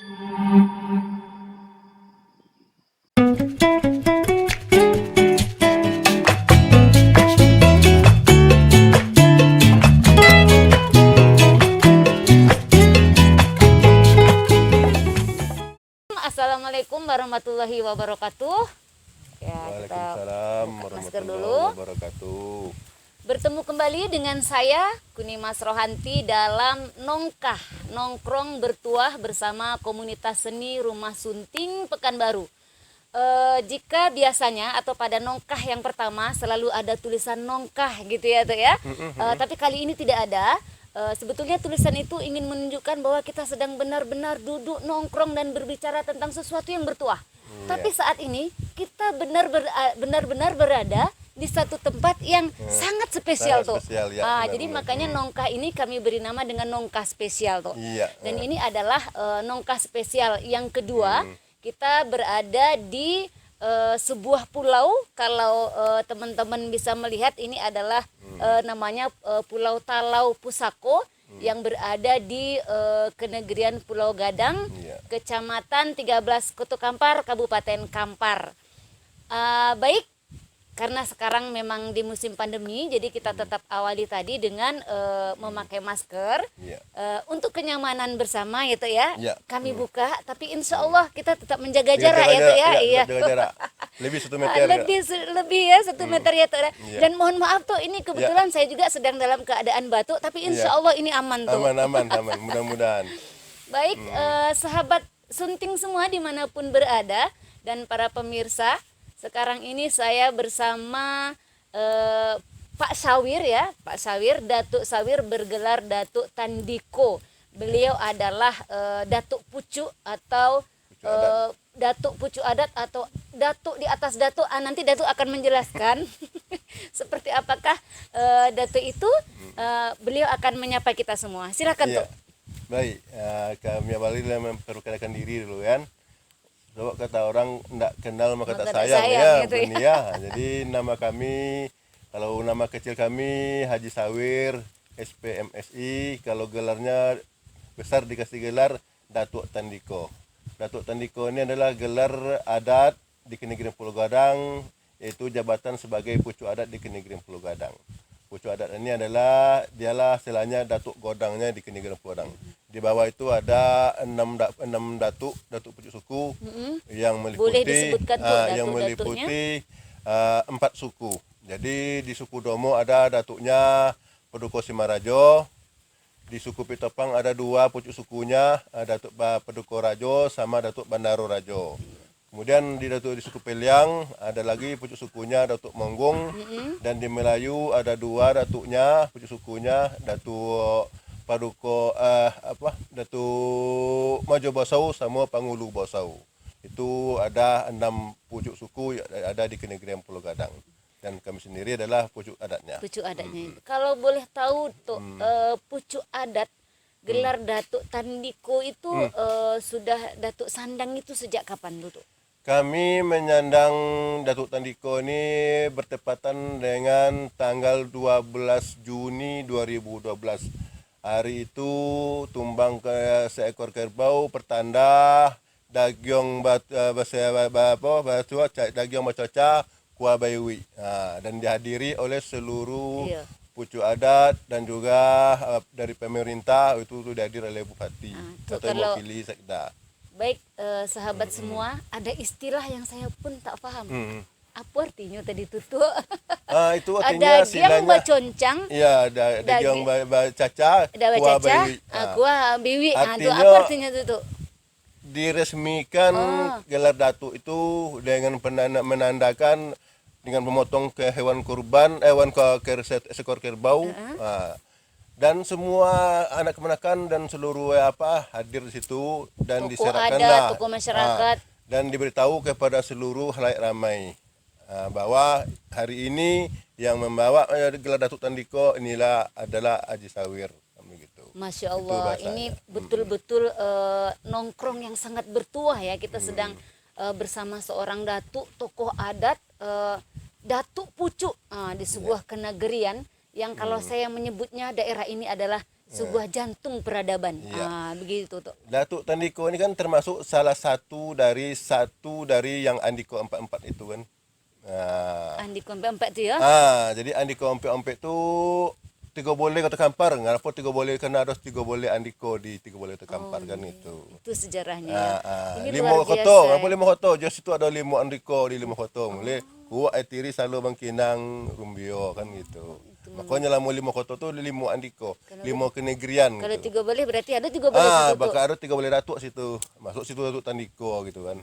Assalamualaikum warahmatullahi wabarakatuh. Ya, kita Waalaikumsalam buka masker warahmatullahi dulu. wabarakatuh. Bertemu kembali dengan saya Kunimas Rohanti dalam Nongkah, nongkrong bertuah bersama komunitas seni Rumah Sunting Pekanbaru. Jika biasanya atau pada nongkah yang pertama selalu ada tulisan nongkah gitu ya tuh ya. Tapi kali ini tidak ada. Sebetulnya tulisan itu ingin menunjukkan bahwa kita sedang benar-benar duduk nongkrong dan berbicara tentang sesuatu yang bertuah. Tapi saat ini kita benar-benar berada di satu tempat yang sangat spesial tuh. Spesial, ya, Jadi benar-benar. makanya nongkah ini kami beri nama dengan nongkah spesial tuh. Iya. Dan ini adalah nongkah spesial yang kedua. Kita berada di sebuah pulau. Kalau teman-teman bisa melihat, ini adalah namanya Pulau Talau Pusako yang berada di Kenegerian Pulau Gadang, Iya. Kecamatan 13 Kutu Kampar, Kabupaten Kampar. Baik, karena sekarang memang di musim pandemi, jadi kita tetap awali tadi dengan memakai masker. Iya. Untuk kenyamanan bersama gitu ya. Iya. Kami buka, tapi insya Allah kita tetap menjaga Jaga jarak ya tuh ya. iya, jaga jarak. Lebih 1 meter. Lebih ya 1 meter ya tuh. Iya. Dan mohon maaf tuh, ini kebetulan saya juga sedang dalam keadaan batuk, tapi insya Iya. Allah ini aman tuh. Aman, mudah-mudahan. Baik, sahabat sunting semua dimanapun berada dan para pemirsa, sekarang ini saya bersama Pak Sawir ya, Pak Sawir, Datuk Sawir bergelar Datuk Tandiko. Beliau adalah Datuk Pucuk atau Datuk Pucuk Adat atau Datuk di atas Datuk. Nanti Datuk akan menjelaskan seperti apakah Datuk itu. Beliau akan menyapa kita semua. Silakan Iya. Tuk. Baik, kami awali dengan memperkenalkan diri dulu kan. Coba kata orang tidak kenal maka tak Maka tak sayang sayang, ya, gitu ya. begini ya. Jadi nama kami, kalau nama kecil kami Haji Sawir SPMSI, kalau gelarnya besar dikasih gelar Datuk Tandiko. Datuk Tandiko ini adalah gelar adat di Kenegerian Pulau Gadang, yaitu jabatan sebagai pucuk adat di Kenegerian Pulau Gadang. Pucuk adat ini adalah dialah istilahnya datuk godangnya di Kenegerian Pulau Gadang. Di bawah itu ada 6 datuk pucuk suku yang Boleh meliputi disebutkan tuh yang datuk-datuknya? meliputi 4 suku. Jadi di suku Domo ada datuknya Peduko Simarajo. Di suku Pitopang ada 2 pucuk sukunya, Datuk Peduko Rajo sama Datuk Bandaro Rajo. Kemudian di suku Peliang ada lagi pucuk sukunya Datuk Monggung, dan di Melayu ada 2 datuknya pucuk sukunya Datuk Paduko Datuk Majo Bosau sama Pangulu Bosau. Itu ada 6 pucuk suku yang ada di Kenegerian Pulau Gadang. Dan kami sendiri adalah pucuk adatnya. Pucuk adatnya itu. Kalau boleh tahu tuh pucuk adat gelar Datuk Tandiko itu sudah Datuk Sandang itu sejak kapan dulu? Kami menyandang Datuk Tandiko ini bertepatan dengan tanggal 12 Juni 2012. Hari itu tumbang ke seekor kerbau pertanda dagyong dagyong bacoca Kuah Bayui, dan dihadiri oleh seluruh Iya. pucuk adat dan juga dari pemerintah itu dihadir oleh Bupati itu atau kalau- mewakili Sekda. Baik, sahabat semua, ada istilah yang saya pun tak paham. Apa artinya tadi itu tuh? Itu artinya Ada yang silanya baconcang, iya, ada yang caca ada Kuah bacaca, Bayui. kuah biwi. Itu Artinya- apa artinya itu tuh? Diresmikan gelar datuk itu dengan menandakan dengan memotong ke hewan kurban, sekor kerbau, dan semua anak kemenakan dan seluruh hadir di situ dan Tokoh diserahkan adat, lah, tokoh masyarakat. dan diberitahu kepada seluruh khalayak ramai bahwa hari ini yang membawa gelar Datuk Tandiko inilah adalah Haji Sawir, begitu. Masya Itu Allah, bahasanya. ini betul-betul nongkrong yang sangat bertuah ya. Kita sedang bersama seorang datuk, tokoh adat, Datuk Pucuk di sebuah kenegerian yang kalau saya menyebutnya daerah ini adalah sebuah jantung peradaban. Iya. Begitu tuh. Datuk Tandiko ini kan termasuk salah satu dari yang Andiko 44 itu kan. Andi Kompe 4 tuh ya. Jadi Andiko Ompek-Ompek itu tiga boleh kota Kampar, ngapa tiga boleh karena harus tiga boleh Andiko di tiga boleh kota Kampar kan itu. Itu sejarahnya ya. Ini Lima luar koto, biasa. ngapa lima koto? Jos itu ada lima Andiko di lima koto. Mulai kuat Aitiri selalu Bangkinang Rumbio kan gitu. Makanya lah mau lima koto tuh lima Andiko, lima kenegrian. Kalau Gitu. tiga boleh berarti ada tiga boleh situ tuh. Bakal ada tiga boleh datuk situ, masuk situ Datuk Tandiko gitu kan.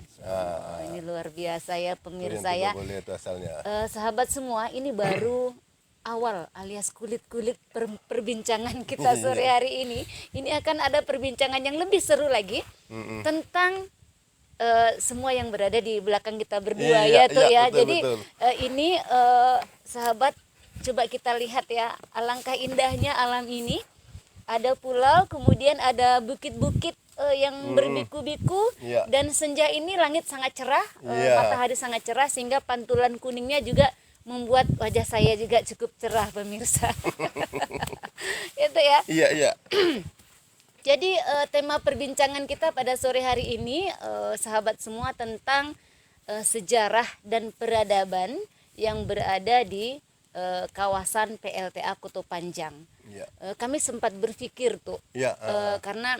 Ini luar biasa ya Itu pemirsa yang ya. tiga boleh itu asalnya. Sahabat semua, ini baru awal alias kulit-kulit perbincangan kita sore hari ini. Ini akan ada perbincangan yang lebih seru lagi tentang semua yang berada di belakang kita berdua Iya, ya tuh ya. betul, Jadi betul. ini sahabat, coba kita lihat ya, alangkah indahnya alam ini. Ada pulau, kemudian ada bukit-bukit yang berbiku-biku, Iya. dan senja ini langit sangat cerah, Iya. matahari sangat cerah, sehingga pantulan kuningnya juga membuat wajah saya juga cukup cerah pemirsa. Itu ya. Iya. Jadi tema perbincangan kita pada sore hari ini, sahabat semua, tentang sejarah dan peradaban yang berada di kawasan PLTA Kuto Panjang. Iya. Kami sempat berpikir tuh, Iya. karena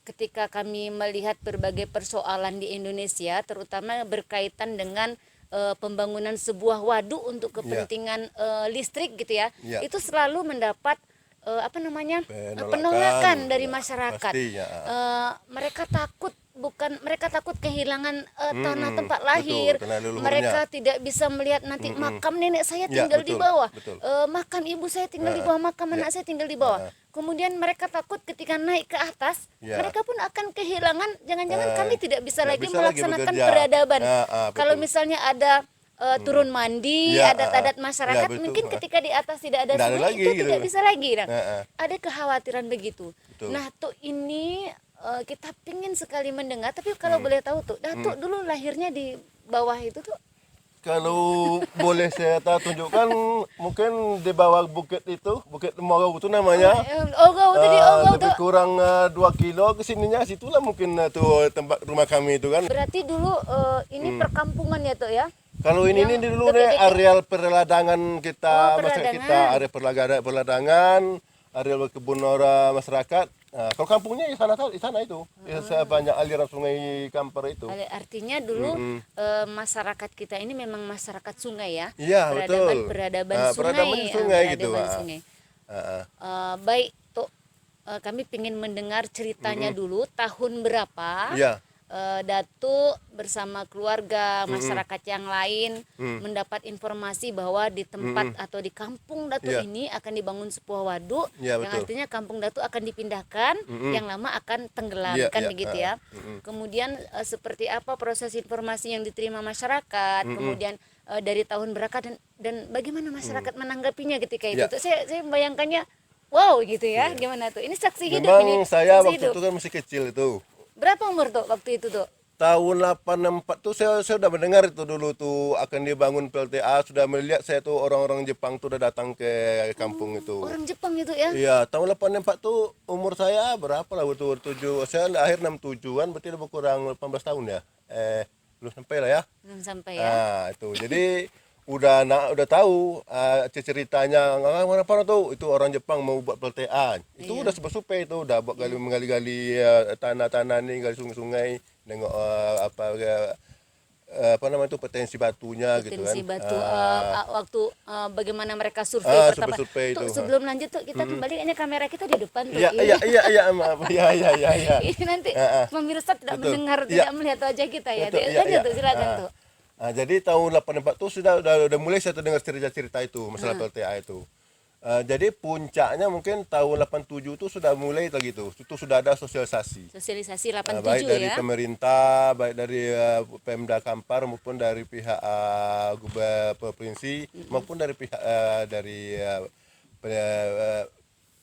ketika kami melihat berbagai persoalan di Indonesia, terutama berkaitan dengan pembangunan sebuah waduk untuk kepentingan listrik gitu ya, Iya. itu selalu mendapat penolakan dari masyarakat. Pasti, ya. Mereka takut kehilangan tanah tempat lahir. Betul, tanah leluhurnya. Mereka tidak bisa melihat nanti makam nenek saya Ya, tinggal di betul, bawah, betul. makam ibu saya tinggal di bawah, makam anak saya tinggal di bawah. Kemudian mereka takut ketika naik ke atas, Ya. mereka pun akan kehilangan. Jangan-jangan kami tidak bisa tidak lagi bisa lagi melaksanakan bekerja. peradaban. Betul. Kalau misalnya ada turun mandi, Ya, adat-adat masyarakat, ya, betul. mungkin ketika di atas tidak ada Tidak ada sungai, lagi, itu gitu. tidak bisa lagi. Nah, Ya. ada kekhawatiran begitu. Betul. Nah, tuh ini kita pingin sekali mendengar, tapi kalau boleh tahu tuh, Datuk dulu lahirnya di bawah itu tuh. Kalau boleh saya tunjukkan, mungkin di bawah bukit itu, Bukit Morau itu namanya. Ogau tadi, Ogau Lebih tuh. kurang 2 kilo ke sininya, situlah mungkin tuh tempat rumah kami itu kan. Berarti dulu ini perkampungan ya tuh ya. Kalau ini dulu nih areal perladangan kita, masyarakat kita, perladangan. area perladangan, areal kebun ora masyarakat. Nah, kalau kampungnya di sana itu, banyak aliran sungai Kampar itu. Artinya dulu masyarakat kita ini memang masyarakat sungai ya. Iya, betul. Peradaban sungai. Peradaban sungai gitu. Peradaban sungai. Baik tuh, kami ingin mendengar ceritanya dulu, tahun berapa Iya. Datuk bersama keluarga, masyarakat yang lain mendapat informasi bahwa di tempat atau di kampung Datuk Iya. ini akan dibangun sebuah waduk, Iya, yang betul. artinya kampung Datuk akan dipindahkan, yang lama akan tenggelam, Iya, kan iya, begitu ya. Kemudian seperti apa proses informasi yang diterima masyarakat, kemudian dari tahun berapa, dan bagaimana masyarakat menanggapinya ketika itu. Iya. Tuh, saya membayangkannya, wow gitu ya, gimana tuh? Ini saksi hidup ini. Memang saya saksi waktu hidup. itu kan masih kecil itu. Berapa umur tuh waktu itu tuh? Tahun 84 tuh saya sudah mendengar itu dulu tuh akan dibangun PLTA, sudah melihat saya tuh orang-orang Jepang tuh udah datang ke kampung itu. Orang Jepang itu ya? Iya, tahun 84 tuh umur saya berapa lah waktu 7, saya lahir 67-an, berarti lebih kurang 18 tahun ya. Belum sampai lah ya. Belum sampai ya. Nah, itu. Jadi udah tahu ceritanya apa tuh itu orang Jepang mau buat PLTA. Itu udah super itu udah buat menggali-gali tanah-tanah nih, gali sungai-sungai, nengok apa namanya itu potensi batunya gitu kan. Potensi batu waktu bagaimana mereka survei pertama. survei Tuh, itu. sebelum lanjut tuh kita kembali, ini kamera kita di depan tuh. Iya, maaf. Iya. Ini nanti pemirsa tidak Betul. mendengar, Iya. tidak melihat wajah kita ya. Betul, iya, Lanjut iya. tuh, silakan tuh. Jadi tahun 84 tuh udah mulai saya dengar cerita-cerita itu masalah PLTA itu. Jadi puncaknya mungkin tahun 87 itu sudah mulai lagi tuh. Itu sudah ada sosialisasi. Sosialisasi 87 Baik dari ya. pemerintah, baik dari Pemda Kampar maupun dari pihak provinsi maupun dari pihak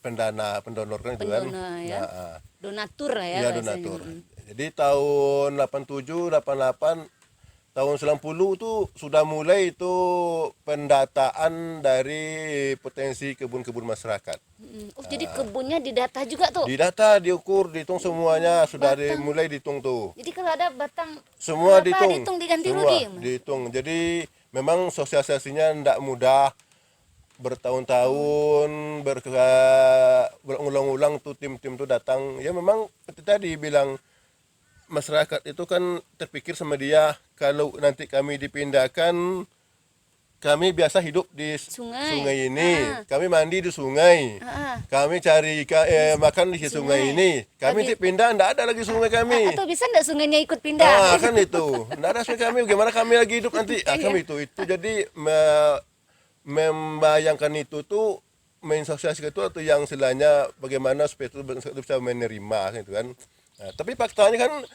pendonor kan itu kan. Pendonor ya. Nah, Donatur lah ya. iya, bahasanya. donatur. Jadi tahun 87, 88 tahun 90 tuh sudah mulai itu pendataan dari potensi kebun-kebun masyarakat. Oh, jadi kebunnya didata juga tuh. Didata, diukur, dihitung semuanya, sudah mulai dihitung tuh. Jadi kalau ada batang Semua berapa, dihitung. diganti Semua rugi. dihitung. Jadi memang sosialisasinya tidak mudah. Bertahun-tahun berulang-ulang tuh tim-tim tuh datang. Ya memang seperti tadi bilang, masyarakat itu kan terpikir sama dia, kalau nanti kami dipindahkan, kami biasa hidup di sungai ini, kami mandi di sungai, kami cari makan di sungai ini, kami dipindah, tidak ada lagi sungai kami. Atau bisa enggak sungainya ikut pindah? Kan itu, tidak ada sungai kami, gimana kami lagi hidup nanti? Kami itu jadi membayangkan itu tuh, mensosialisasikan itu atau yang istilahnya bagaimana supaya itu bisa menerima gitu kan. Nah, tapi faktanya kan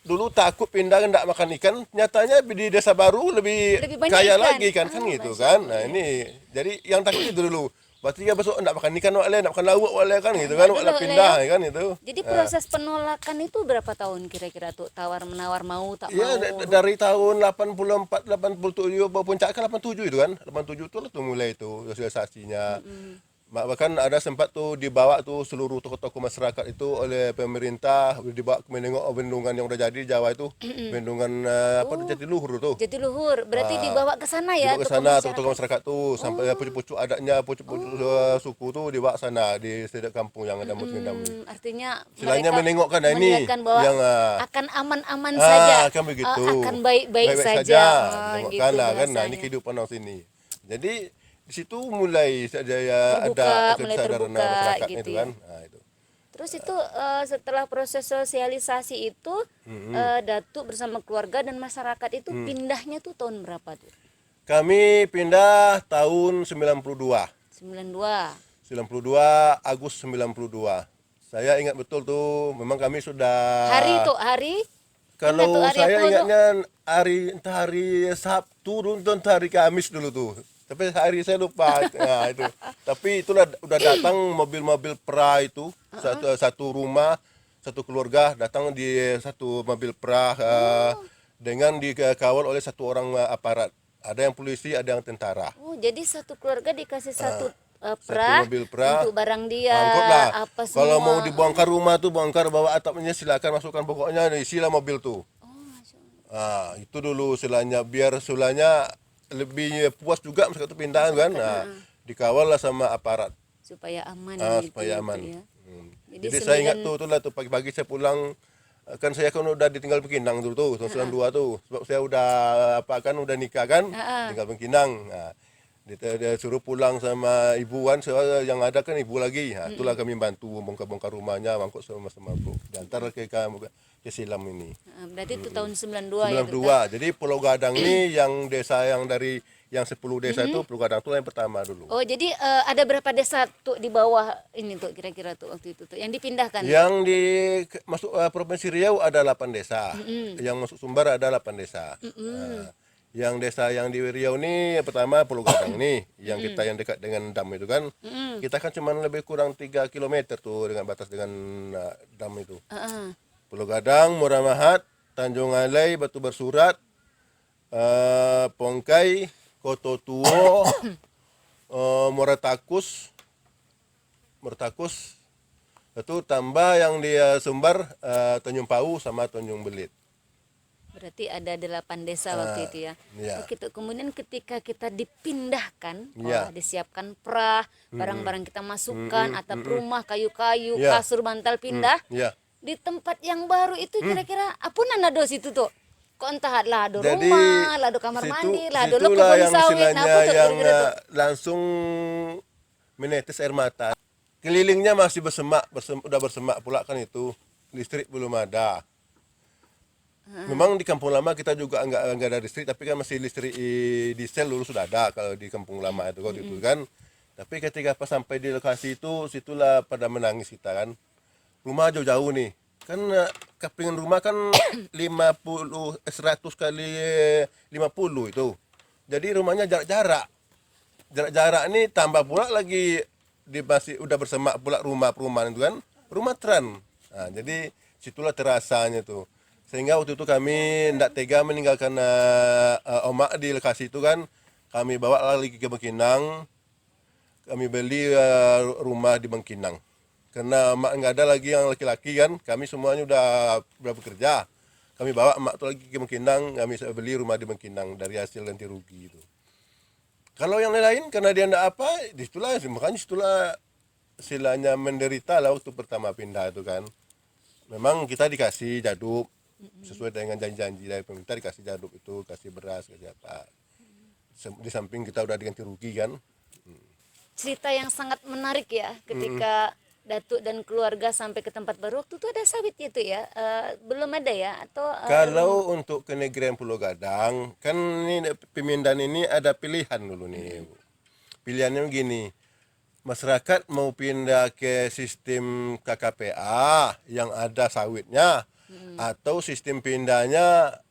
dulu takut pindah tidak makan ikan, nyatanya di desa baru lebih kaya ikan lagi kan, gitu kan. Nah ini jadi yang takut itu dulu. Berarti ya besok tidak makan ikan wale, tidak makan lauk wale kan gitu kan, wale pindah kan itu. Jadi proses penolakan itu berapa tahun kira-kira tuh, tawar menawar mau tak ya, mau? dari tahun 84, 87, puncak kan 87 itu kan, 87 itu tuh mulai itu sosialisasinya. Bahkan ada sempat tuh dibawa tuh seluruh tokoh-tokoh masyarakat itu oleh pemerintah, dibawa menengok bendungan yang udah jadi di Jawa itu, bendungan apa tuh Jatiluhur tuh. Jatiluhur, berarti dibawa ke sana ya? Dibawa ke sana tokoh masyarakat tuh, sampai pucuk-pucuk adatnya, pucuk-pucuk suku tuh dibawa sana di setiap kampung yang ada muslim. Artinya istilahnya menengokkan ini bahwa yang akan aman-aman saja, kan begitu, akan baik-baik saja. Gitu, kan, nah ini kehidupan di sini. Jadi di situ mulai saja ada kesadaran masyarakat gitu itu kan. Nah, itu. Terus itu setelah proses sosialisasi itu Datuk bersama keluarga dan masyarakat itu pindahnya tuh tahun berapa tuh? Kami pindah tahun 92. 92 Agustus 92. Saya ingat betul tuh, memang kami sudah hari kalau hari saya apa ingatnya entah hari Sabtu entah hari Kamis dulu tuh. Tapi hari saya lupa. Nah, itu. Tapi itulah udah datang mobil-mobil pra itu, satu rumah, satu keluarga datang di satu mobil pra dengan dikawal oleh satu orang aparat. Ada yang polisi, ada yang tentara. Oh, jadi satu keluarga dikasih satu Satu mobil pra untuk barang dia, angkut lah. apa semua. Kalau mau dibongkar rumah tuh, bongkar bawa atapnya, silakan masukkan, pokoknya isilah mobil tuh. Itu dulu sulanya, biar sulanya lebih puas juga misalkan itu pindahan kan. Dikawal lah sama aparat supaya aman supaya aman. Ya. Jadi saya ingat tuh lah pagi-pagi saya pulang, kan saya kan udah ditinggal Pekinang dulu tuh tahun 92 tuh, sebab saya udah udah nikah kan, tinggal Pekinang. Dia suruh pulang sama ibu kan, yang ada kan ibu lagi. Itulah kami bantu bongkar-bongkar rumahnya, mangkuk sama-sama bu, diantar ke Silam ini. Berarti itu tahun 92 ya. 92. Jadi Pulau Gadang ini yang desa yang dari yang 10 desa itu, Pulau Gadang itu yang pertama dulu. Oh, jadi ada berapa desa tuh di bawah ini tuh kira-kira tuh waktu itu tuh yang dipindahkan? Yang masuk Provinsi Riau ada 8 desa. Yang masuk Sumbar ada 8 desa. Yang desa yang di Riau ini pertama Pulau Gadang nih, yang kita yang dekat dengan dam itu kan. Kita kan cuma lebih kurang 3 km tuh dengan batas dengan dam itu. Pulau Gadang, Murah Mahat, Tanjung Alai, Batu Bersurat, Pongkai, Koto Tuo, Moratakus, itu tambah yang di Sumbar, Tanjung Pau sama Tanjung Belit. Berarti ada 8 desa waktu itu ya. Iya. Begitu. Kemudian ketika kita dipindahkan, disiapkan pra, barang-barang kita masukkan, atap rumah, kayu-kayu, kasur, bantal pindah. Di tempat yang baru itu kira-kira apa nado situ tuh? Kok entah lah ada rumah, lah ada kamar mandi, lah ada kebun sawit, nah apa tuh yang langsung menetes air mata. Kelilingnya masih udah bersemak pula kan itu. Listrik belum ada. Memang di kampung lama kita juga enggak ada listrik, tapi kan masih listrik diesel dulu sudah ada kalau di kampung lama itu kan. Tapi ketika pas sampai di lokasi itu, situlah pada menangis kita kan. Rumah jauh-jauh nih. Kan kepingan rumah kan 100 kali 50 itu. Jadi rumahnya jarak-jarak. Jarak-jarak ini tambah pula lagi masih udah bersemak pula rumah perumahan itu kan. Rumah tren. Nah, jadi situlah terasanya tuh. Sehingga waktu itu kami tidak tega meninggalkan omak di lokasi itu kan. Kami bawa lagi ke Bangkinang. Kami beli rumah di Bangkinang. Karena emak nggak ada lagi yang laki-laki kan. Kami semuanya udah bekerja. Kami bawa emak itu lagi ke Bangkinang. Kami beli rumah di Bangkinang dari hasil ganti rugi itu. Kalau yang lain karena dia tidak apa, makanya situlah istilahnya menderita lah waktu pertama pindah itu kan. Memang kita dikasih jaduk sesuai dengan janji-janji dari pemerintah, dikasih jaduk itu, kasih beras, kasih apa. Di samping kita udah diganti rugi kan. Cerita yang sangat menarik ya ketika Datuk dan keluarga sampai ke tempat baru, waktu itu ada sawit itu ya, belum ada ya, atau Kalau untuk ke Negerian Pulau Gadang, kan ini pemindahan ini ada pilihan dulu nih. Pilihannya begini, masyarakat mau pindah ke sistem KKPA yang ada sawitnya, atau sistem pindahnya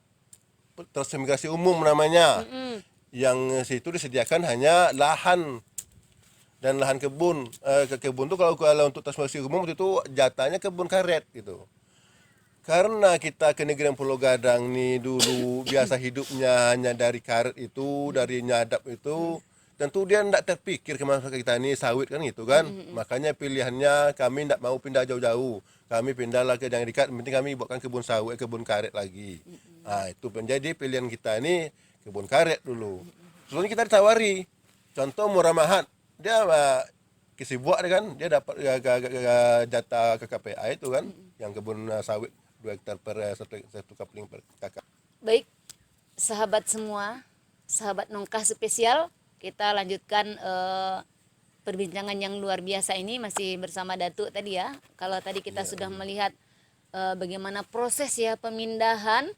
transmigrasi umum namanya, yang situ disediakan hanya lahan dan lahan kebun. Kebun tuh kalau untuk transmigrasi umum itu jatahnya kebun karet gitu. Karena kita ke Negerian Pulau Gadang nih dulu biasa hidupnya hanya dari karet itu, dari nyadap itu, tentu dia tidak terpikir ke masyarakat kita ini sawit kan gitu kan. Makanya pilihannya kami tidak mau pindah jauh-jauh. Kami pindahlah ke yang dekat, penting kami buatkan kebun sawit, kebun karet lagi. Nah, itu menjadi pilihan kita ini kebun karet dulu. Soalnya kita ditawari, contoh Murah Mahat, dia kesibuak kan, dia dapat jatah KKPA itu kan, yang kebun sawit 2 hektar per satu kapling per kakak. baik sahabat semua, sahabat Nongkah spesial, kita lanjutkan perbincangan yang luar biasa ini masih bersama Datuk tadi ya. Kalau tadi kita sudah melihat bagaimana proses ya pemindahan,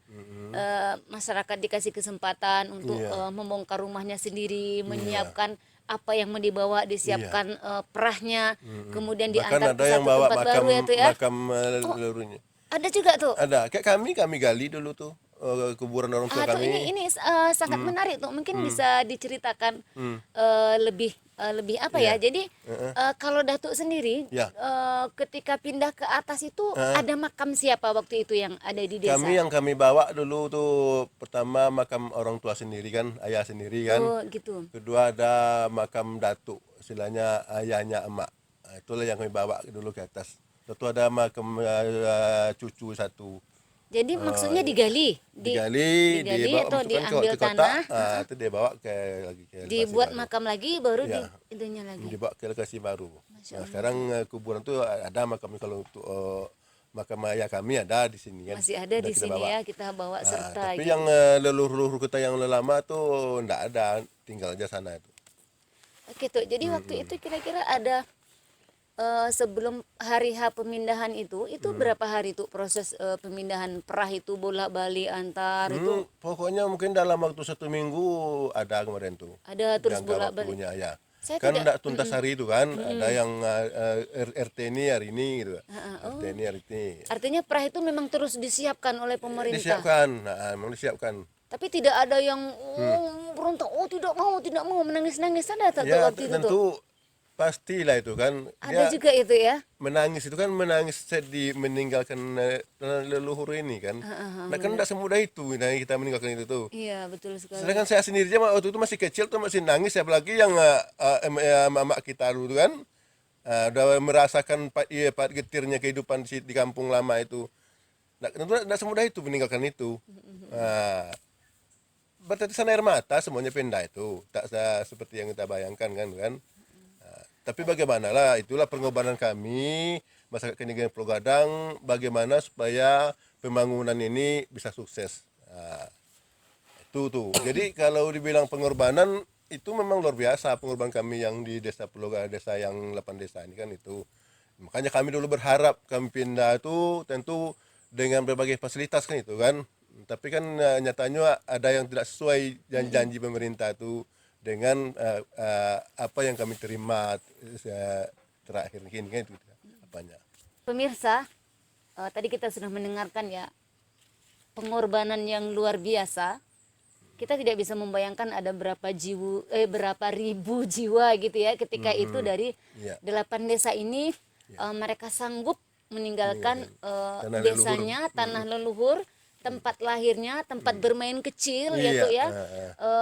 masyarakat dikasih kesempatan untuk membongkar rumahnya sendiri, menyiapkan apa yang mau dibawa, disiapkan perahnya, kemudian diantar ke satu tempat baru ya tuh ya. Makam leluhurnya. Ada juga tuh. Ada, kayak kami gali dulu tuh kuburan orang tua Tuh kami. ini sangat menarik tuh. Mungkin bisa diceritakan lebih apa ya? Jadi kalau Datuk sendiri Ya. ketika pindah ke atas itu ada makam siapa waktu itu yang ada di desa? Yang kami bawa dulu tuh pertama makam orang tua sendiri kan, ayah sendiri kan. Oh gitu. Kedua ada makam datuk, istilahnya ayahnya emak. Nah, itulah yang kami bawa dulu ke atas. Tentu ada makam cucu satu. Jadi maksudnya digali, Digali, dibawa atau masukkan diambil ke kotak. tanah, Itu dia bawa ke lagi ke lokasi dibuat baru. makam lagi, baru Ya. itunya lagi. Dibawa ke lokasi baru. Masya Nah, sekarang kuburan tuh ada makamnya, kalau untuk makam ayah kami ada di sini kan. Masih ada Udah di kita sini bawa. ya, kita bawa Nah, serta tapi gitu. yang leluhur-leluhur kita yang lama tuh enggak ada, tinggal aja sana itu. Oke tuh, jadi waktu itu kira-kira ada sebelum hari H pemindahan itu berapa hari tuh proses pemindahan perah itu, bolak-balik antar itu Pokoknya mungkin dalam waktu 1 minggu ada kemarin tuh. ada terus Jangka bolak-balik. waktunya ya. Saya Kan tidak- enggak tuntas hari itu kan, ada yang RT ini hari ini gitu. RT ini hari ini. Artinya perah itu memang terus disiapkan oleh pemerintah. Disiapkan, nah, memang disiapkan. Tapi tidak ada yang berontak, oh tidak mau menangis-nangis, ada tak tuh Ya waktu itu tuh? tentu pastilah itu kan. Ada Dia juga itu ya. menangis itu kan, menangis sedih meninggalkan leluhur ini kan. Nah kan tidak semudah itu nah, kita meninggalkan itu tuh. Iya, betul sekali. Sedangkan saya sendiri aja waktu itu masih kecil tuh masih nangis, apalagi yang mama kita dulu kan udah merasakan pat getirnya kehidupan di kampung lama itu. Tentu tidak semudah itu meninggalkan itu. Nah, bertetesan air mata semuanya pindah itu, tak seperti yang kita bayangkan kan. Tapi bagaimanalah, itulah pengorbanan kami masyarakat Negerian Pulau Gadang, bagaimana supaya pembangunan ini bisa sukses. Nah, itu tuh. Jadi kalau dibilang pengorbanan itu memang luar biasa pengorbanan kami yang di desa Pulau Gadang, desa yang 8 desa ini kan itu. Makanya kami dulu berharap kami pindah itu tentu dengan berbagai fasilitas kan itu kan. Tapi kan nyatanya ada yang tidak sesuai janji pemerintah itu dengan apa yang kami terima terakhir ini kan itu apanya. Pemirsa, tadi kita sudah mendengarkan ya pengorbanan yang luar biasa. Kita tidak bisa membayangkan ada berapa ribu jiwa gitu ya ketika itu dari Iya. 8 desa ini mereka sanggup meninggalkan Tanah desanya, tanah leluhur tempat lahirnya, tempat bermain kecil ya Iya, tuh ya,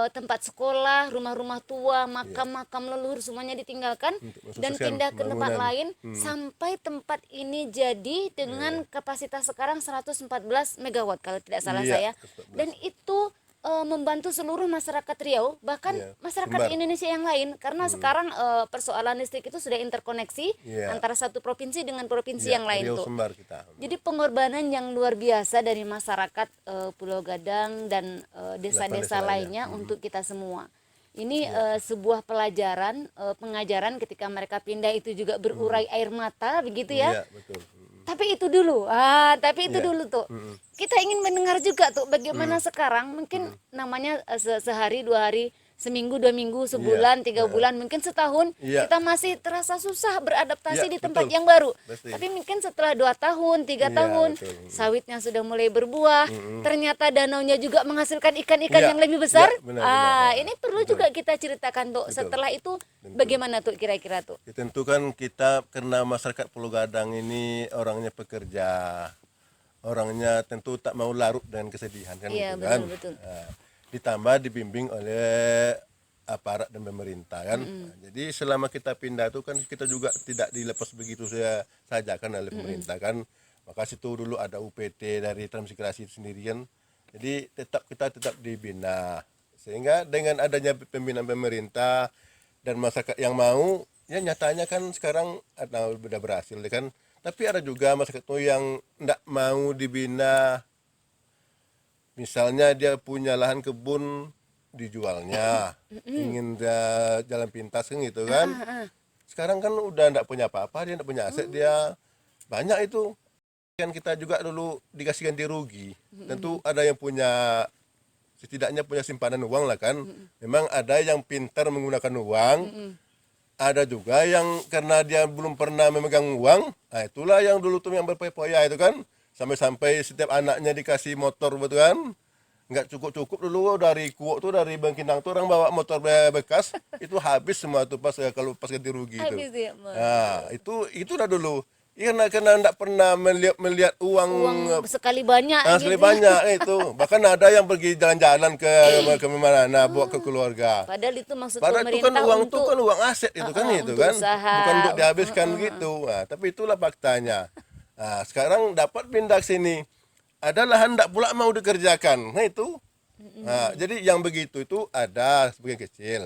tempat sekolah, rumah-rumah tua, makam-makam leluhur semuanya ditinggalkan Untuk dan mensukseskan pindah ke tempat pembangunan. lain sampai tempat ini jadi dengan kapasitas sekarang 114 megawatt kalau tidak salah Iya, saya. 114. Dan itu membantu seluruh masyarakat Riau, bahkan Iya, masyarakat Sumbar. Indonesia yang lain, karena sekarang persoalan listrik itu sudah interkoneksi Iya. antara satu provinsi dengan provinsi Iya, yang lain Riau tuh. Sumbar kita. Jadi pengorbanan yang luar biasa dari masyarakat Pulau Gadang dan desa-desa Desa-desa lainnya untuk kita semua. Ini sebuah pelajaran, pengajaran ketika mereka pindah itu juga berurai air mata begitu ya. Iya, betul. Tapi itu dulu, tapi itu Iya. dulu tuh. Kita ingin mendengar juga tuh bagaimana sekarang mungkin namanya sehari, 2 hari, seminggu, 2 minggu, sebulan, 3 bulan, mungkin setahun Iya. kita masih terasa susah beradaptasi Iya, di tempat betul. yang baru. Pasti. Tapi mungkin setelah 2 tahun, 3 Iya, tahun, betul. sawitnya sudah mulai berbuah, ternyata danaunya juga menghasilkan ikan-ikan Iya, yang lebih besar. iya, benar. Ini perlu juga kita ceritakan tuh. Setelah itu bagaimana tuh kira-kira tuh? Ya, tentu kan kita karena masyarakat Pulau Gadang ini orangnya pekerja, orangnya tentu tak mau larut dengan kesedihan kan Iya, gitu kan. betul. Nah, ditambah dibimbing oleh aparat dan pemerintah kan. Nah, jadi selama kita pindah itu kan kita juga tidak dilepas begitu saja kan oleh pemerintah kan. Maka situ dulu ada UPT dari transmigrasi itu sendirian. Jadi kita tetap dibina. Sehingga dengan adanya pembinaan pemerintah dan masyarakat yang mau, ya nyatanya kan sekarang udah berhasil kan. Tapi ada juga masyarakat tuh yang tidak mau dibina. Misalnya dia punya lahan kebun dijualnya, ingin dia jalan pintas kan gitu kan. Sekarang kan udah tidak punya apa-apa, dia tidak punya aset, dia banyak itu. Kan kita juga dulu dikasih ganti rugi. Tentu ada yang punya, setidaknya punya simpanan uang lah kan. Memang ada yang pintar menggunakan uang, ada juga yang karena dia belum pernah memegang uang, nah itulah yang dulu tuh yang berpoya-poya itu kan, sampai setiap anaknya dikasih motor betul kan, nggak cukup dulu dari Kuok tuh dari Bangkinang tuh orang bawa motor bekas itu habis semua tuh kalau pas ganti rugi itu. Habis ya, Mas. Nah itu udah dulu. Karena enggak pernah melihat uang Sekali banyak asli gitu. banyak itu. Bahkan ada yang pergi jalan-jalan ke mana, bawa ke keluarga. Padahal itu maksud Padahal itu kan pemerintah uang itu untuk kan uang aset itu kan itu untuk kan. usaha. Bukan untuk dihabiskan gitu. Nah, tapi itulah faktanya. Nah, sekarang dapat pindah ke sini. Ada lahan enggak pula mau dikerjakan. Nah, itu. Nah, jadi yang begitu itu ada sebagian kecil.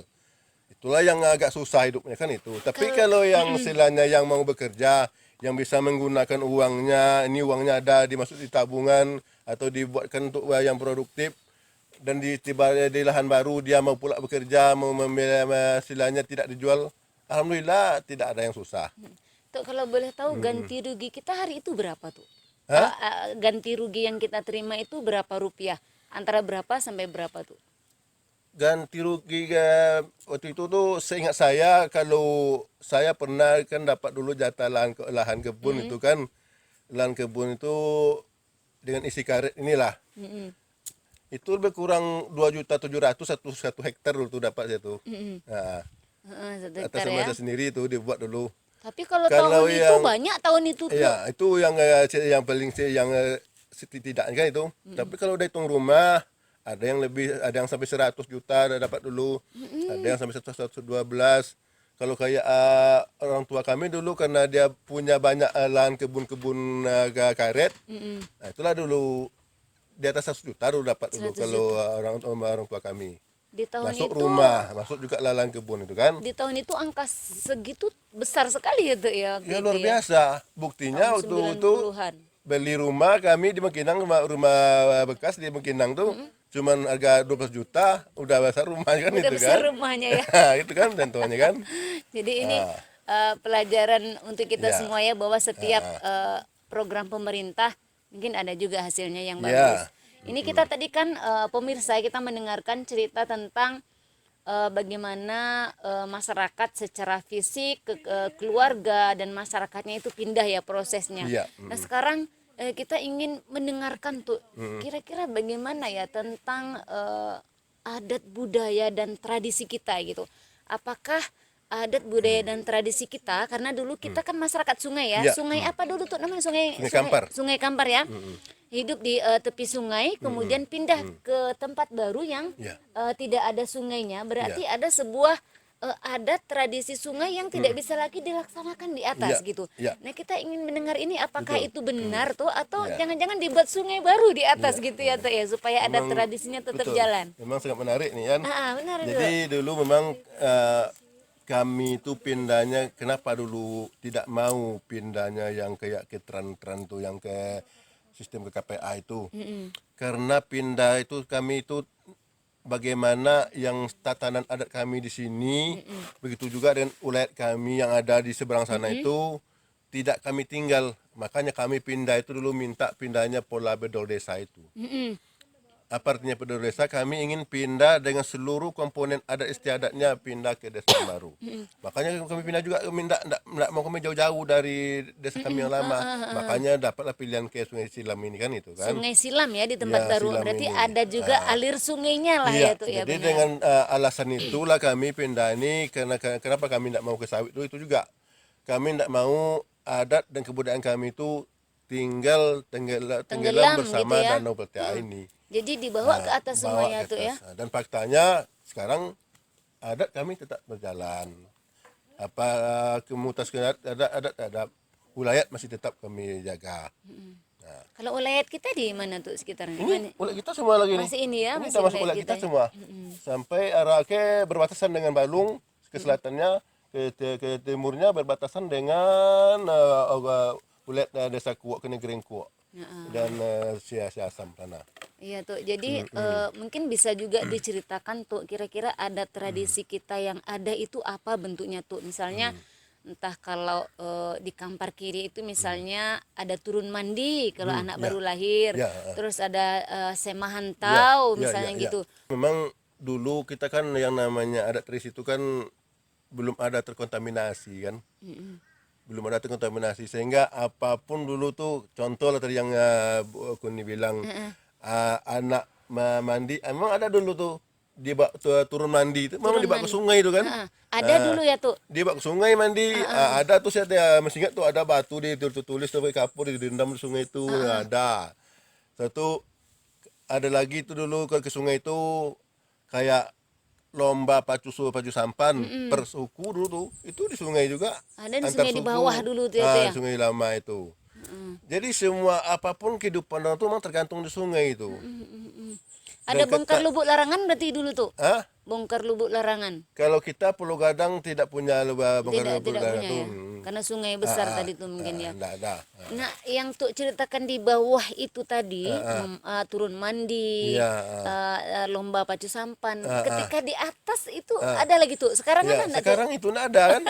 Itulah yang agak susah hidupnya kan itu. Tapi kalau yang istilahnya yang mau bekerja, yang bisa menggunakan uangnya, ini uangnya ada dimasuk di tabungan atau dibuatkan untuk yang produktif dan tiba di lahan baru dia mau pula bekerja, mau istilahnya tidak dijual, alhamdulillah tidak ada yang susah. Tuh, kalau boleh tahu ganti rugi kita hari itu berapa tuh? Hah? Ganti rugi yang kita terima itu berapa rupiah? Antara berapa sampai berapa tuh? Ganti rugi waktu itu tuh seingat saya, kalau saya pernah kan dapat dulu jatah lahan kebun itu kan, lahan kebun itu dengan isi karet inilah, itu lebih kurang 2.700.000 satu hektar dulu tuh dapat saya tuh. Nah, Satu atas hektar sama ya. saya sendiri tuh dibuat dulu. Tapi kalau Kalau tahun itu yang- banyak tahun itu tuh. Iya, itu yang paling yang setidaknya kan itu. Tapi kalau udah hitung rumah, ada yang lebih, ada yang sampai 100 juta ada dapat dulu. Ada yang sampai 112. Kalau kayak orang tua kami dulu karena dia punya banyak lahan kebun-kebun karet. Nah, itulah dulu di atas 100 juta dulu dapat dulu 100 kalau orang tua kami. Di tahun Masuk itu rumah, masuk juga lahan kebun itu kan. di tahun itu angka segitu besar sekali itu ya. Ya gitu luar ya. biasa. Buktinya Tahun waktu itu 90-an. beli rumah kami di Bangkinang, rumah bekas di Bangkinang tuh cuman harga 12 juta udah besar rumah kan. Udah itu besar kan. rumahnya ya. Itu kan tentunya kan. Jadi ini pelajaran untuk kita Ya. semua ya, bahwa setiap program pemerintah mungkin ada juga hasilnya yang Ya. bagus. Ini kita tadi kan pemirsa kita mendengarkan cerita tentang bagaimana masyarakat secara fisik, keluarga dan masyarakatnya itu pindah ya prosesnya. Iya. Nah sekarang kita ingin mendengarkan tuh kira-kira bagaimana ya tentang adat budaya dan tradisi kita gitu. Apakah adat budaya dan tradisi kita, karena dulu kita kan masyarakat sungai ya. Iya. Sungai apa dulu tuh namanya? Sungai Sungai Kampar. Sungai Kampar ya. hidup di tepi sungai, kemudian pindah ke tempat baru yang Ya. tidak ada sungainya, berarti ada sebuah adat tradisi sungai yang tidak bisa lagi dilaksanakan di atas Ya, gitu. ya. Nah, kita ingin mendengar ini apakah Betul. itu benar tuh atau Ya. jangan-jangan dibuat sungai baru di atas gitu ya tuh ya supaya adat Memang- tradisinya tetap betul. jalan. Memang sangat menarik nih kan. Benar itu. Jadi dulu memang kami itu pindahnya, kenapa dulu tidak mau pindahnya yang kayak ke Tran-Tran tuh, yang ke sistem ke KPA itu. Karena pindah itu kami itu bagaimana yang tatanan adat kami di sini, begitu juga dengan ulayat kami yang ada di seberang sana itu tidak kami tinggal. Makanya kami pindah itu dulu minta pindahnya pola bedol desa itu. Apa artinya bedol desa? Kami ingin pindah dengan seluruh komponen adat istiadatnya pindah ke desa yang baru. Makanya kami pindah juga, kami tidak mau kami jauh-jauh dari desa kami yang lama. Makanya dapatlah pilihan ke Sungai Silam ini kan itu kan. Sungai Silam ya di tempat Ya, baru. Silam Berarti ini. ada juga alir sungainya lah ya tuh ya Jadi benar. dengan alasan itulah kami pindah ini, karena kenapa kami tidak mau ke sawit itu juga. Kami tidak mau adat dan kebudayaan kami itu tenggelam Tenggelam bersama gitu ya. Danau Peltia ini. Jadi dibawa ke atas Bawa semuanya ke tuh ya. atas. Dan faktanya sekarang adat kami tetap berjalan. Apa kemutas adat ulayat masih tetap kami jaga. Kalau ulayat kita di mana tuh sekitarnya? Mana? Ini ulayat kita semua lagi nih. Masih ini ya, Ini masih termasuk ulayat ulayat kita kita ya. semua. Sampai arah ke berbatasan dengan Balung, ke selatannya, ke timurnya berbatasan dengan ulayat desa Kuok ke negeri Kuok. Dan Siasam sana. Iya tuh. Jadi mungkin bisa juga diceritakan tuh kira-kira adat tradisi kita yang ada itu apa bentuknya tuh. Misalnya entah kalau di Kampar Kiri itu misalnya ada turun mandi kalau anak baru lahir. Ya. Terus ada semahantau Ya, misalnya gitu. Memang dulu kita kan yang namanya adat tradisi itu kan belum ada terkontaminasi kan. Belum ada terkontaminasi sehingga apapun dulu tuh contoh lah tadi yang Bu Kuni bilang anak mandi memang ada dulu tuh dia turun mandi itu memang dibawa ke sungai itu kan. Ada dulu ya tuh. Dia bawa ke sungai mandi ada tuh saya masih ingat tuh ada batu dia tulis tuh pakai kapur direndam di sungai itu ada. Satu ada lagi itu dulu ke sungai itu kayak lomba pacu sampan per suku dulu tuh itu di sungai juga. Ada di Antar sungai di suku. bawah dulu tuh ya, tuh ya. Sungai lama itu. Jadi semua apapun kehidupan orang tuh memang tergantung di sungai itu. Ada bongkar lubuk larangan berarti dulu tuh. Hah? Bongkar lubuk larangan. Kalau kita Pulau Gadang tidak punya bongkar lubuk Tidak larangan punya tuh. ya. Karena sungai besar tadi tuh mungkin ya. Enggak ada. Nah, yang tuh ceritakan di bawah itu tadi turun mandi, Iya, lomba pacu sampan. Ketika di atas itu ada lagi tuh. Sekarang Ya, kan ada tuh. sekarang itu enggak ada kan.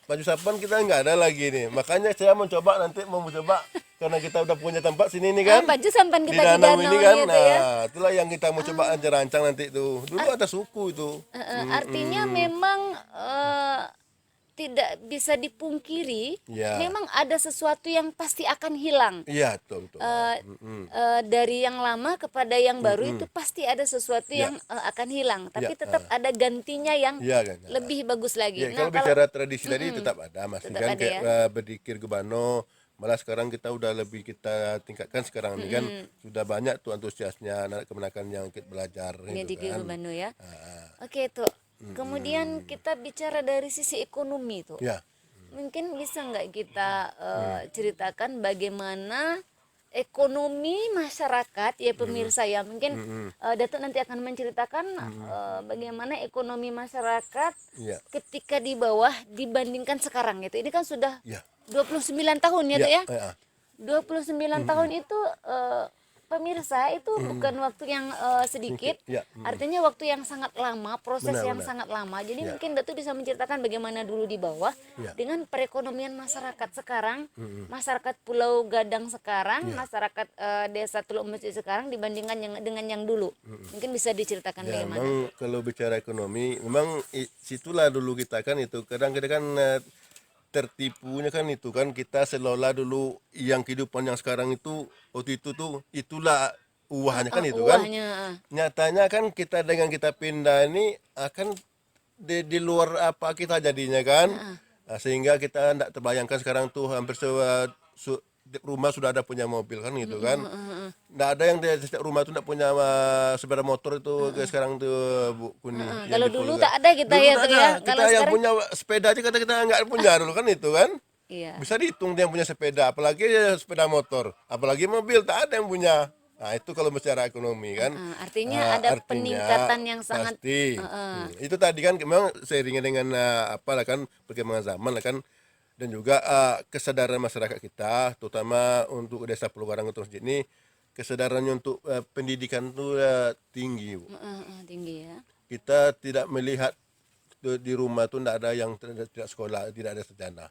Baju sampan kita nggak ada lagi nih. Makanya saya mencoba nanti mau mencoba karena kita udah punya tempat sini nih kan. Pacu sampan kita di danau danau ini kan. gitu ya. Nah, itulah yang kita mau coba rancang nanti itu. Dulu ada suku itu. Artinya memang tidak bisa dipungkiri, Ya. memang ada sesuatu yang pasti akan hilang. Iya, betul. Dari yang lama kepada yang baru itu pasti ada sesuatu yang akan hilang, tapi Ya, tetap ada gantinya yang Iya kan. lebih bagus lagi. Ya, Nah, kalau bicara tradisi tadi tetap ada masih Tetap kan ada kayak ya. berdikir Gebano. Malah sekarang kita udah lebih kita tingkatkan sekarang ini kan sudah banyak tuh antusiasnya anak kemenakan yang ikut belajar Ini gitu di kan. Gebano ya. Oke tuh. Kemudian kita bicara dari sisi ekonomi tuh. Ya. Mungkin bisa nggak kita ceritakan bagaimana ekonomi masyarakat ya pemirsa ya. Mungkin Datuk nanti akan menceritakan bagaimana ekonomi masyarakat Iya. ketika di bawah dibandingkan sekarang gitu. Ini kan sudah Ya. 29 tahun ya tuh ya. 29 tahun itu pemirsa itu bukan waktu yang sedikit. Ya. Artinya waktu yang sangat lama, proses Benar, yang benar. sangat lama. Jadi Ya. mungkin Datuk bisa menceritakan bagaimana dulu di bawah Ya. dengan perekonomian masyarakat sekarang, masyarakat Pulau Gadang sekarang, masyarakat Desa Teluk Masjid sekarang dibandingkan dengan yang dulu. Mungkin bisa diceritakan Ya, bagaimana. memang kalau bicara ekonomi, memang situlah dulu kita kan itu kadang-kadang kan tertipunya kan itu kan kita selola dulu yang kehidupan yang sekarang itu waktu itu tuh itulah uahnya kan itu kan. Uahnya, Nyatanya kan kita dengan kita pindah ini akan di luar apa kita jadinya kan. Nah, sehingga kita tidak terbayangkan sekarang tuh hampir rumah sudah ada punya mobil kan gitu kan. nggak ada yang di setiap rumah tuh nggak punya sepeda motor itu kayak sekarang tuh Bu Kuni. yang Kalau di dulu Polga. tak ada kita Dulu ya nggak tuh ada. ya. Kita Kalau yang sekarang punya sepeda aja kita nggak punya dulu kan itu kan. iya. Bisa dihitung dia yang punya sepeda, apalagi sepeda motor, apalagi mobil tak ada yang punya. Nah itu kalau secara ekonomi kan. Artinya ada Artinya peningkatan yang sangat pasti. Itu tadi kan memang seiringnya dengan apalah kan perkembangan zaman lah kan, dan juga kesadaran masyarakat kita, terutama untuk desa Pulau Gadang terus ini kesadarannya untuk pendidikan itu tinggi, Bu. tinggi ya. Kita tidak melihat di rumah tuh tidak ada yang tidak sekolah, tidak ada sarjana.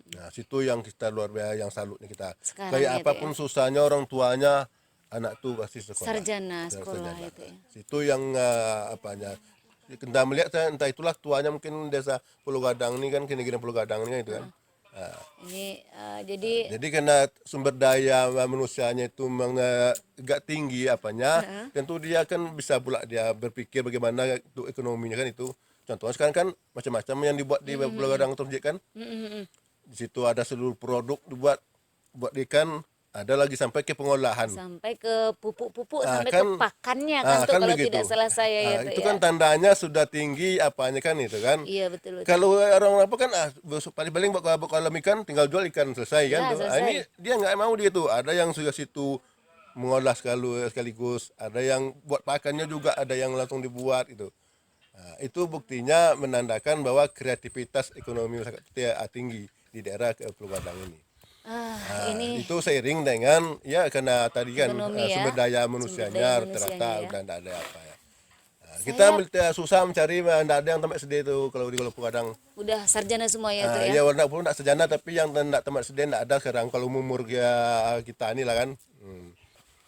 Nah, situ yang kita luar biasa, yang salutnya kita. Sekarang Kayak itu apapun susahnya orang tuanya, anak tuh pasti sekolah. Sarjana sekolah Sarjana. itu ya. Situ yang apanya. Kita melihat entah itulah tuanya mungkin desa Pulau Gadang ini kan, kini-kini Pulau Gadang ini kan itu kan. Nah, Ini jadi jadi karena sumber daya manusianya itu memang agak tinggi apanya, tentu dia kan bisa pula dia berpikir bagaimana untuk ekonominya kan itu. Contohnya sekarang kan macam-macam yang dibuat di Pulau Gadang Terjek kan. Di situ ada seluruh produk dibuat buat ikan, ada lagi sampai ke pengolahan. sampai ke pupuk-pupuk sampai kan, ke pakannya kan tuh kan kalau begitu. tidak salah saya Itu ya. kan tandanya sudah tinggi apanya kan itu kan. Iya betul betul. Kalau orang apa kan paling buat kolam ikan tinggal jual ikan selesai kan Ya, tuh. selesai. Ini dia nggak mau dia tuh. Ada yang sudah situ mengolah sekaligus, ada yang buat pakannya juga, ada yang langsung dibuat itu. Nah, itu buktinya menandakan bahwa kreativitas ekonomi masyarakat kita tinggi di daerah Pulau Gadang ini. Ini Itu seiring dengan ya karena tadi kan Ekonomi ya. sumber daya Sumber manusianya daya rata-rata manusianya ya. udah tidak ada apa ya. Nah, kita susah mencari, tidak ada yang tamat sedih itu kalau di Pulau Gadang. udah sarjana semua ya tuh ya. Ya warna pun tidak sejana, tapi yang tidak tamat sedih tidak ada sekarang kalau umur kita ini lah kan.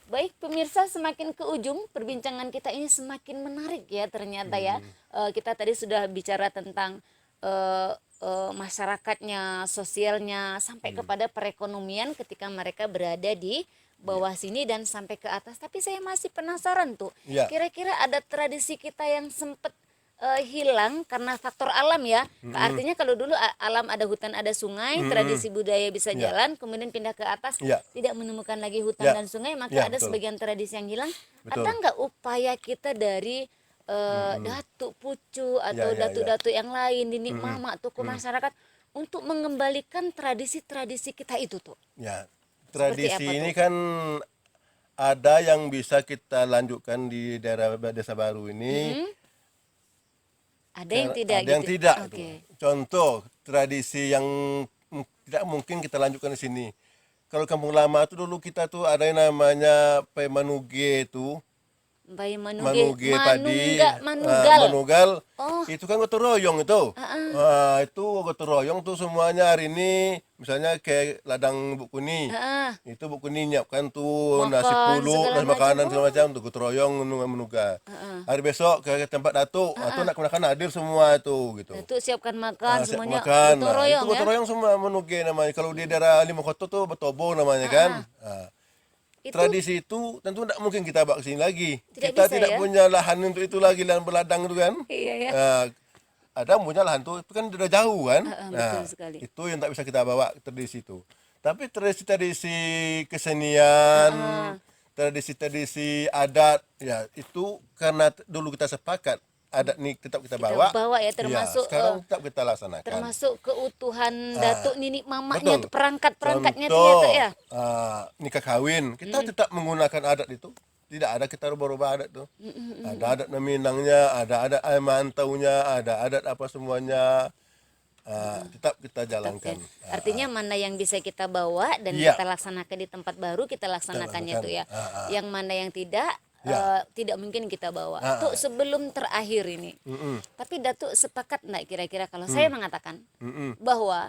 Baik pemirsa, semakin ke ujung perbincangan kita ini semakin menarik ya ternyata ya. Kita tadi sudah bicara tentang masyarakatnya, sosialnya, sampai kepada perekonomian ketika mereka berada di bawah sini dan sampai ke atas. Tapi saya masih penasaran tuh, Ya. kira-kira ada tradisi kita yang sempat hilang karena faktor alam ya. Artinya kalau dulu alam ada hutan ada sungai, tradisi budaya bisa Ya. jalan, kemudian pindah ke atas Ya. tidak menemukan lagi hutan Ya. dan sungai, maka Ya, ada betul. sebagian tradisi yang hilang. Betul. Ada nggak upaya kita dari datuk pucu atau Ya, ya, datuk-datuk yang lain, dinik mama, tokoh masyarakat untuk mengembalikan tradisi-tradisi kita itu tuh? Ya, Seperti tradisi apa ini tuh? kan ada yang bisa kita lanjutkan di daerah desa baru ini. Ada yang tidak Ada yang gitu? tidak. Oke. Tuh. Contoh tradisi yang tidak mungkin kita lanjutkan di sini. Kalau kampung lama itu dulu kita tuh ada yang namanya Pemanuge itu. Bayi Manuge padi, manugal. manugal, Oh. itu kan gotong royong itu. Itu gotong royong tuh semuanya hari ini, misalnya kayak ladang Bu Kuni, itu Bu Kuni nyiapkan tuh Makan, nasi puluh, segala nasi macam. makanan segala macam tuh gotong royong menuga. Hari besok ke tempat datuk, atau nak makan hadir semua itu gitu. Itu siapkan makan Siap semuanya makan. gotong Nah, royong itu ya. gotong royong semua menuge namanya. Kalau di daerah Limokoto tuh betobo namanya kan. Nah, Itu tradisi itu tentu tidak mungkin kita bawa ke sini lagi. Tidak Kita bisa, tidak ya? punya lahan untuk itu lagi, lahan berladang itu kan. iya ya. Ada punya lahan tuh, itu kan sudah jauh kan. Betul sekali. Itu yang tak bisa kita bawa tradisi itu. Tapi tradisi-tradisi kesenian, tradisi-tradisi adat, ya itu karena dulu kita sepakat adat ini tetap kita bawa. bawa ya, Ya, termasuk, sekarang tetap kita laksanakan. termasuk keutuhan datuk ninik mamanya betul. tuh perangkat-perangkatnya tuh ya Contoh, tuh ya. nikah kawin, kita tetap menggunakan adat itu. Tidak ada kita rubah-rubah adat tuh. Ada adat Minangnya, ada adat air mantaunya, ada adat apa semuanya. Tetap kita jalankan. Artinya mana yang bisa kita bawa dan Iya. kita laksanakan di tempat baru, kita laksanakannya laksanakan. tuh ya. Yang mana yang tidak tidak mungkin kita bawa. Tuh sebelum terakhir ini. Tapi Datuk sepakat enggak kira-kira kalau saya mengatakan bahwa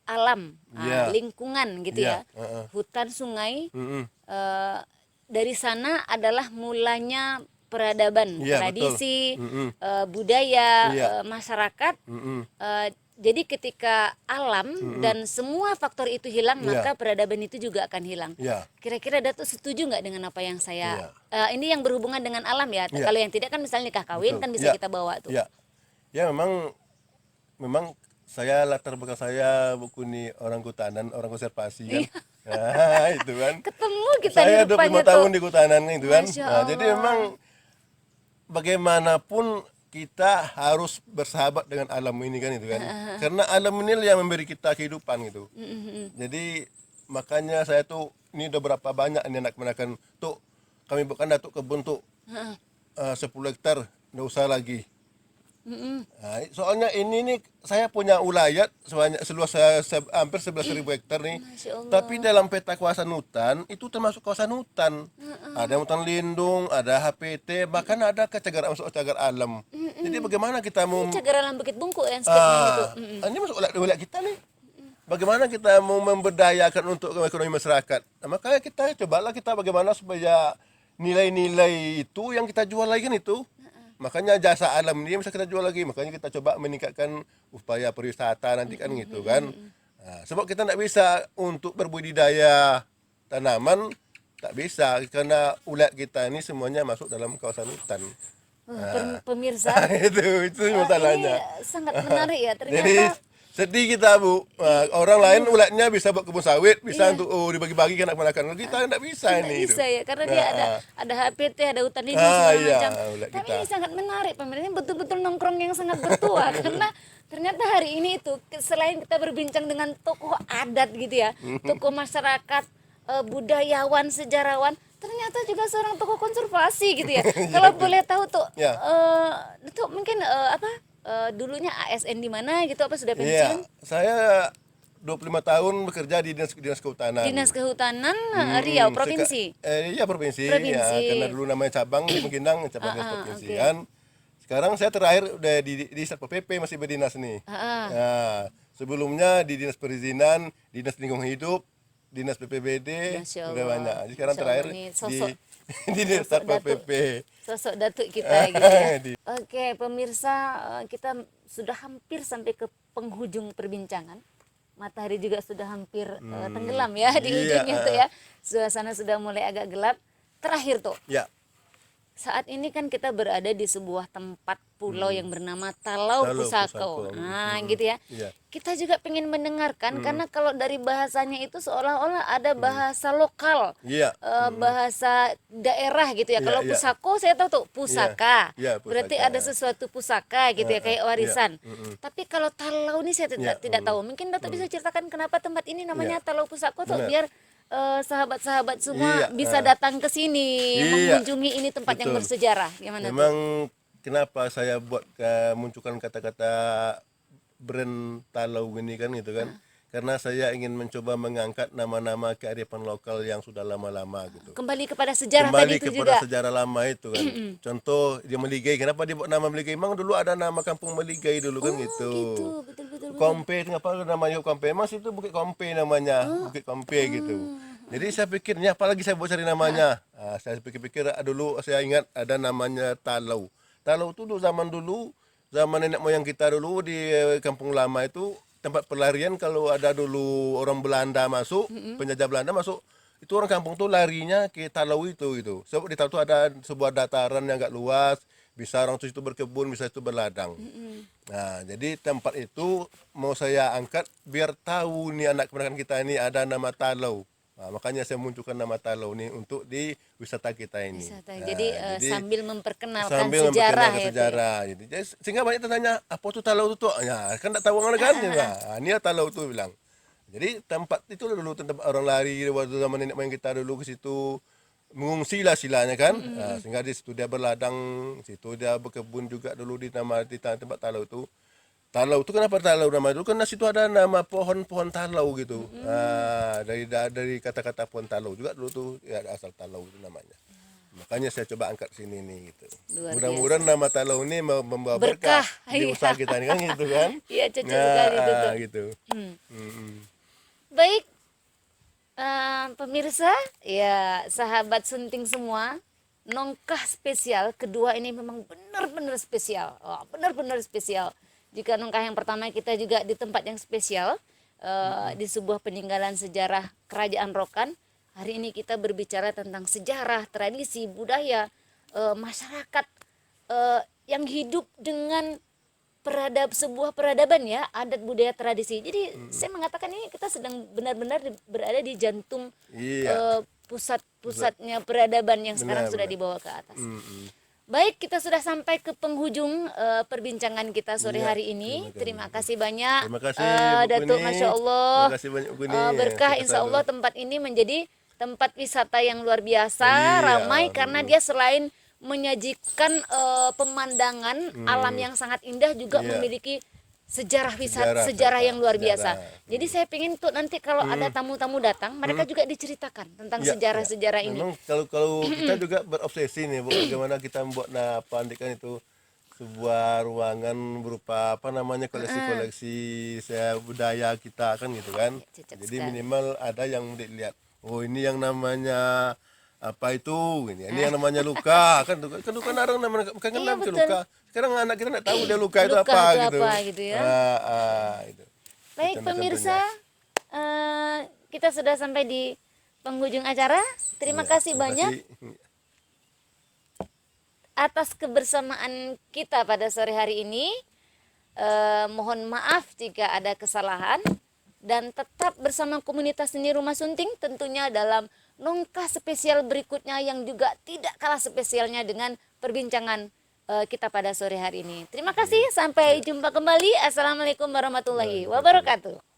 alam, Iya. lingkungan gitu Iya, ya. Hutan, sungai, dari sana adalah mulanya peradaban, Iya, tradisi, betul. budaya, Iya. masyarakat. Jadi ketika alam dan semua faktor itu hilang, Iya. maka peradaban itu juga akan hilang. Ya, Kira-kira Datuk setuju nggak dengan apa yang saya Iya. ini yang berhubungan dengan alam ya. Iya. Kalau yang tidak kan misalnya nikah kawin betul. kan bisa Ya, kita bawa tuh. Ya, ya memang saya latar belakang saya buku ini orang hutanan, orang konservasi kan. Nah, itu kan. Ketemu kita Saya di rupanya 25 tahun tuh. di Kutanan itu kan. Masya Nah, jadi Allah. memang bagaimanapun kita harus bersahabat dengan alam ini kan itu kan. Karena alam ini yang memberi kita kehidupan gitu. Jadi makanya saya tuh ini udah berapa banyak ini anak menakan tuh kami bukan datuk kebun tuh 10 hektar nggak usah lagi. Nah, soalnya ini nih saya punya ulayat sebanyak seluas hampir 11.000 hektar nih. Masya Allah. Tapi dalam peta kawasan hutan itu termasuk kawasan hutan. Ada hutan lindung, ada HPT, bahkan ada cagar masuk cagar alam. Jadi bagaimana kita mau Ini cagar alam Bukit Bungku yang statement itu. ini masuk ulayat kita nih. Bagaimana kita mau memberdayakan untuk ekonomi masyarakat? Nah, makanya kita cobalah kita bagaimana supaya nilai-nilai itu yang kita jual lagi kan itu. Makanya jasa alam ini bisa kita jual lagi. Makanya kita coba meningkatkan upaya pariwisata nanti kan gitu kan. Nah, sebab kita tidak bisa untuk berbudidaya tanaman, tak bisa karena ulat kita ini semuanya masuk dalam kawasan hutan. Pemirsa, itu masalahnya. ini sangat menarik ya. Jadi Ternyata sedih kita Bu. Orang lain ulatnya bisa buat kebun sawit, bisa untuk dibagi-bagi ke anak-anakan. Kita tidak bisa nggak ini. bisa gitu. ya, karena dia ada HPT, ada hutan lindung Ah, segala iya, macam. ulat Tapi kita. ini sangat menarik, pemirsa. Ini betul-betul nongkrong yang sangat bertuah karena ternyata hari ini itu selain kita berbincang dengan tokoh adat gitu ya, tokoh masyarakat, budayawan, sejarawan, ternyata juga seorang tokoh konservasi gitu ya. Kalau boleh tahu tuh, Ya. tuh mungkin dulunya ASN di mana gitu, apa sudah Iya, pensiun? saya 25 tahun bekerja di dinas kehutanan. Dinas Kehutanan Riau, provinsi. Iya provinsi. Provinsi. Ya, karena dulu namanya cabang di Mengkinang, cabang dinas oke. provinsian. Sekarang saya terakhir udah di Satpol PP masih berdinas nih. Ya, sebelumnya di dinas perizinan, dinas lingkungan hidup, dinas PPBD, Masya udah Allah. banyak. Jadi sekarang Masya terakhir Allah, ini di sosok di dinas Satpol Datuk. PP. Sosok datuk kita gitu ya. Di- Oke, pemirsa, kita sudah hampir sampai ke penghujung perbincangan. Matahari juga sudah hampir tenggelam ya di Iya, ujungnya tuh ya. Suasana sudah mulai agak gelap. Terakhir tuh, Ya, saat ini kan kita berada di sebuah tempat pulau yang bernama Talau Talau Pusako. Pusako. Nah, gitu ya. Iya. Kita juga pengen mendengarkan karena kalau dari bahasanya itu seolah-olah ada bahasa lokal. Iya. Bahasa daerah gitu ya. Iya, Kalau iya. pusako saya tahu tuh pusaka. Iya, Berarti pusaka. ada sesuatu pusaka gitu ya, kayak warisan. Iya. Tapi kalau talau ini saya Iya, tidak tahu. Mungkin Datuk bisa ceritakan kenapa tempat ini namanya Talau Pusako tuh, Benar. biar sahabat-sahabat semua Iya, bisa datang ke sini, Iya, mengunjungi ini tempat yang betul. bersejarah. Gimana tuh? Memang kenapa saya buat munculkan kata-kata brand talau ini kan gitu kan? Karena saya ingin mencoba mengangkat nama-nama kearifan lokal yang sudah lama-lama gitu. Kembali kepada sejarah Kembali tadi itu kepada juga. sejarah lama itu kan. Contoh dia Meligai, kenapa dia buat nama Meligai? Memang dulu ada nama kampung Meligai dulu kan gitu. Gitu, betul-betul. Kompe, kenapa namanya Kompe? Mas itu Bukit Kompe namanya, Bukit Kompe gitu. Jadi saya pikir, ini apalagi saya buat cari namanya. Saya pikir-pikir dulu saya ingat ada namanya Talau. Talau itu dulu, zaman nenek moyang kita dulu di kampung lama itu tempat pelarian kalau ada dulu orang Belanda masuk, penjajah Belanda masuk, itu orang kampung tuh larinya ke Talau itu gitu. Sebab di Talau itu ada sebuah dataran yang agak luas, bisa orang itu berkebun, bisa itu berladang. Nah, jadi tempat itu mau saya angkat biar tahu nih anak keponakan kita ini ada nama Talau. Nah, makanya saya munculkan nama Talau ini untuk di wisata kita ini. Wisata. Nah, Jadi sambil memperkenalkan sambil sejarah memperkenalkan ya. Itu ya. sejarah. Jadi, sehingga banyak tanya apa tuh Talau itu? Ya, kan tak tahu mana kan? Nah, ini ya Talau itu bilang. Jadi tempat itu dulu tempat orang lari waktu zaman nenek moyang kita dulu ke situ mengungsi lah silanya kan. Nah, sehingga di situ dia berladang, situ dia berkebun juga dulu di tempat Talau itu. Talau itu kenapa Talau nama itu? Karena situ ada nama pohon-pohon talau gitu. Nah, dari kata-kata pohon talau juga dulu tuh ya ada asal Talau itu namanya. Makanya saya coba angkat sini nih gitu. Luar Mudah-mudahan nama Talau ini membawa Berkah. berkah di usaha kita ini kan gitu kan. Iya, cocok sekali itu tuh. Gitu. Baik, pemirsa, ya sahabat sunting semua, nongkah spesial kedua ini memang benar-benar spesial. Oh, benar-benar spesial. Jika nongkah yang pertama kita juga di tempat yang spesial, di sebuah peninggalan sejarah Kerajaan Rokan. Hari ini kita berbicara tentang sejarah, tradisi, budaya, masyarakat yang hidup dengan sebuah peradaban ya, adat budaya tradisi. Jadi saya mengatakan ini kita sedang benar-benar berada di jantung Iya. pusatnya peradaban yang sekarang sudah dibawa ke atas. Baik, kita sudah sampai ke penghujung perbincangan kita sore Iya, hari ini. Terima kasih banyak, Terima kasih Bu Datuk. Kuni. Masya Allah, Terima kasih banyak Bu Kuni. berkah. Sehat Insya selalu. Allah tempat ini menjadi tempat wisata yang luar biasa, Iya, ramai karena dia selain menyajikan pemandangan alam yang sangat indah, juga Iya. memiliki sejarah yang luar biasa. Jadi saya ingin tuh nanti kalau ada tamu-tamu datang, mereka juga diceritakan tentang Iya, sejarah-sejarah ini. Memang kalau kita juga berobsesi nih Bu, bagaimana kita membuat pandikan itu sebuah ruangan berupa apa namanya koleksi-koleksi budaya kita kan gitu kan. Cocok Jadi sekali. minimal ada yang dilihat. Oh ini yang namanya apa itu ini yang namanya luka kan luka orang namanya bukan Iya, kan betul. luka. Sekarang anak kita nggak tahu dia luka itu Luka apa itu gitu. apa gitu ya. Itu. Baik Contoh-contohnya. pemirsa, kita sudah sampai di penghujung acara. Terima kasih Terima banyak kasih. atas kebersamaan kita pada sore hari ini. Mohon maaf jika ada kesalahan, dan tetap bersama komunitas seni Rumah Sunting tentunya dalam nongkah spesial berikutnya yang juga tidak kalah spesialnya dengan perbincangan kita pada sore hari ini. Terima kasih, sampai jumpa kembali. Assalamualaikum warahmatullahi wabarakatuh.